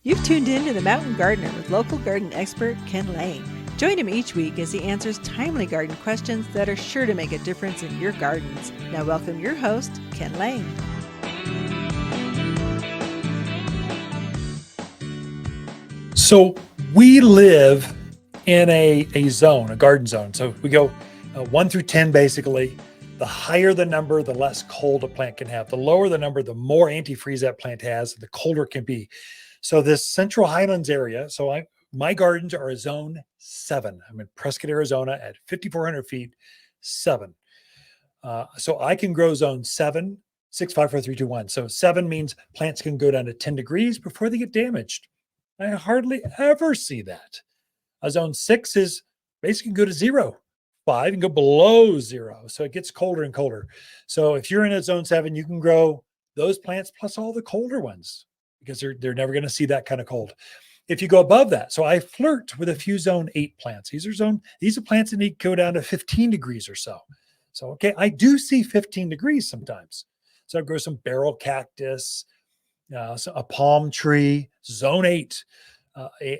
You've tuned in to The Mountain Gardener with local garden expert Ken Lang. Join him each week as he answers timely garden questions that are sure to make a difference in your gardens. Now welcome your host, Ken Lang. So we live in a zone, a garden zone. So we go 1 through 10 basically. The higher the number, the less cold a plant can have. The lower the number, the more antifreeze that plant has, the colder it can be. So this Central Highlands area, my gardens are a zone 7. I'm in Prescott, Arizona at 5,400 feet, 7. So I can grow zone 7, 6, 5, 4, 3, 2, 1. So 7 means plants can go down to 10 degrees before they get damaged. I hardly ever see that. A zone 6 is basically go to 0. 5 and go below 0. So it gets colder and colder. So if you're in a zone 7, you can grow those plants plus all the colder ones because they're never going to see that kind of cold. If you go above that, so I flirt with a few zone 8 plants. These are plants that need to go down to 15 degrees or so. So, okay, I do see 15 degrees sometimes. So I grow some barrel cactus, so a palm tree, zone 8,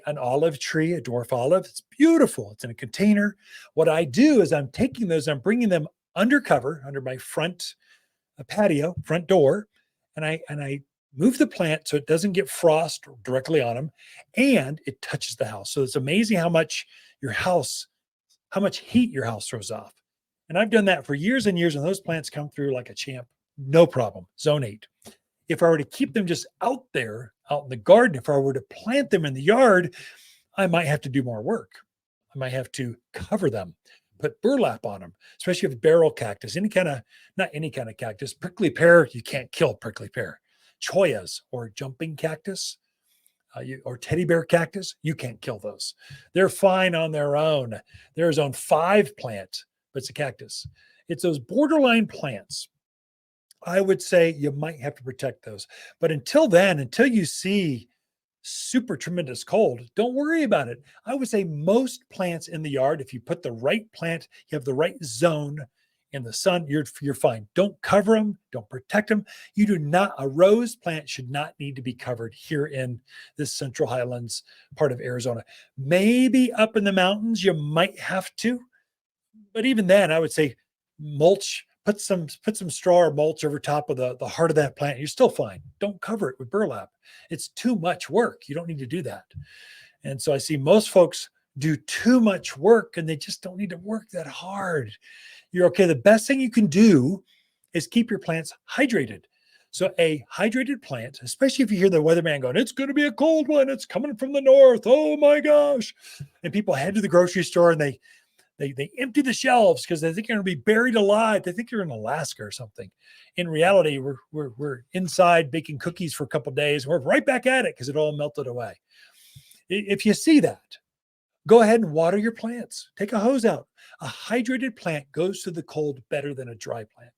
an olive tree, a dwarf olive. It's beautiful. It's in a container. What I do is I'm taking those, I'm bringing them undercover under my front patio, front door, and I move the plant so it doesn't get frost directly on them, and it touches the house. So it's amazing how much heat your house throws off. And I've done that for years and years, and those plants come through like a champ. No problem. Zone 8. If I were to keep them just out there, out in the garden, if I were to plant them in the yard, I might have to do more work. I might have to cover them, put burlap on them, especially if barrel cactus, not any kind of cactus. Prickly pear, you can't kill prickly pear. Choyas or jumping cactus or teddy bear cactus, you can't kill those. They're fine on their own. They're a zone 5 plant, but it's a cactus. It's those borderline plants. I would say you might have to protect those. But until then, until you see super tremendous cold, don't worry about it. I would say most plants in the yard, if you put the right plant, you have the right zone in the sun, you're fine. Don't cover them. Don't protect them. A rose plant should not need to be covered here in this Central Highlands part of Arizona. Maybe up in the mountains, you might have to. But even then, I would say mulch. Put some straw or mulch over top of the heart of that plant. You're still fine. Don't cover it with burlap. It's too much work. You don't need to do that. And so I see most folks do too much work and they just don't need to work that hard. You're okay. The best thing you can do is keep your plants hydrated. So a hydrated plant, especially if you hear the weatherman going, it's going to be a cold one. It's coming from the north. Oh my gosh. And people head to the grocery store and they empty the shelves because they think they're going to be buried alive. They think you're in Alaska or something. In reality, we're inside baking cookies for a couple of days. We're right back at it because it all melted away. If you see that, go ahead and water your plants. Take a hose out. A hydrated plant goes to the cold better than a dry plant.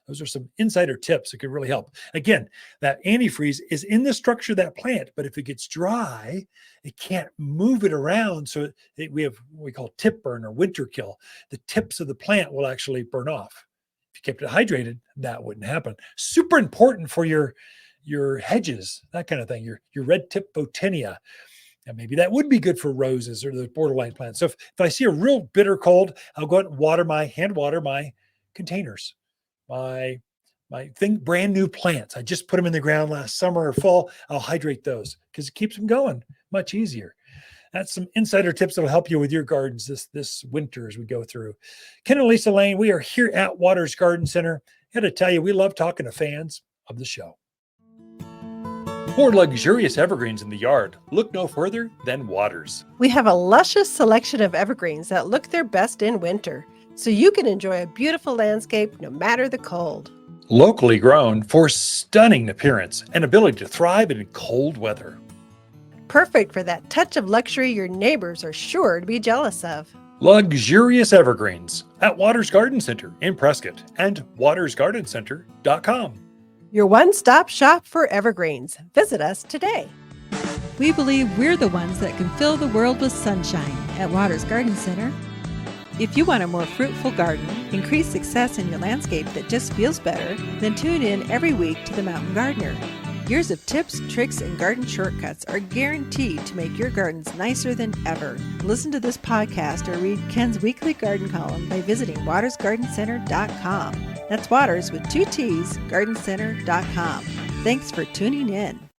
Those are some insider tips that could really help. Again, that antifreeze is in the structure of that plant, but if it gets dry, it can't move it around. So we have what we call tip burn or winter kill. The tips of the plant will actually burn off. If you kept it hydrated, that wouldn't happen. Super important for your hedges, that kind of thing, your red tip botania. And maybe that would be good for roses or the borderline plants. So if I see a real bitter cold, I'll go out and hand water my containers, my brand new plants. I just put them in the ground last summer or fall. I'll hydrate those because it keeps them going much easier. That's some insider tips that will help you with your gardens this winter as we go through. Ken and Lisa Lane, we are here at Watters Garden Center. I got to tell you, we love talking to fans of the show. For luxurious evergreens in the yard, look no further than Watters. We have a luscious selection of evergreens that look their best in winter, so you can enjoy a beautiful landscape no matter the cold. Locally grown for stunning appearance and ability to thrive in cold weather. Perfect for that touch of luxury your neighbors are sure to be jealous of. Luxurious evergreens at Watters Garden Center in Prescott and wattersgardencenter.com. Your one-stop shop for evergreens. Visit us today. We believe we're the ones that can fill the world with sunshine at Watters Garden Center. If you want a more fruitful garden, increased success in your landscape that just feels better, then tune in every week to The Mountain Gardener. Years of tips, tricks, and garden shortcuts are guaranteed to make your gardens nicer than ever. Listen to this podcast or read Ken's weekly garden column by visiting wattersgardencenter.com. That's Watters with 2 T's, gardencenter.com. Thanks for tuning in.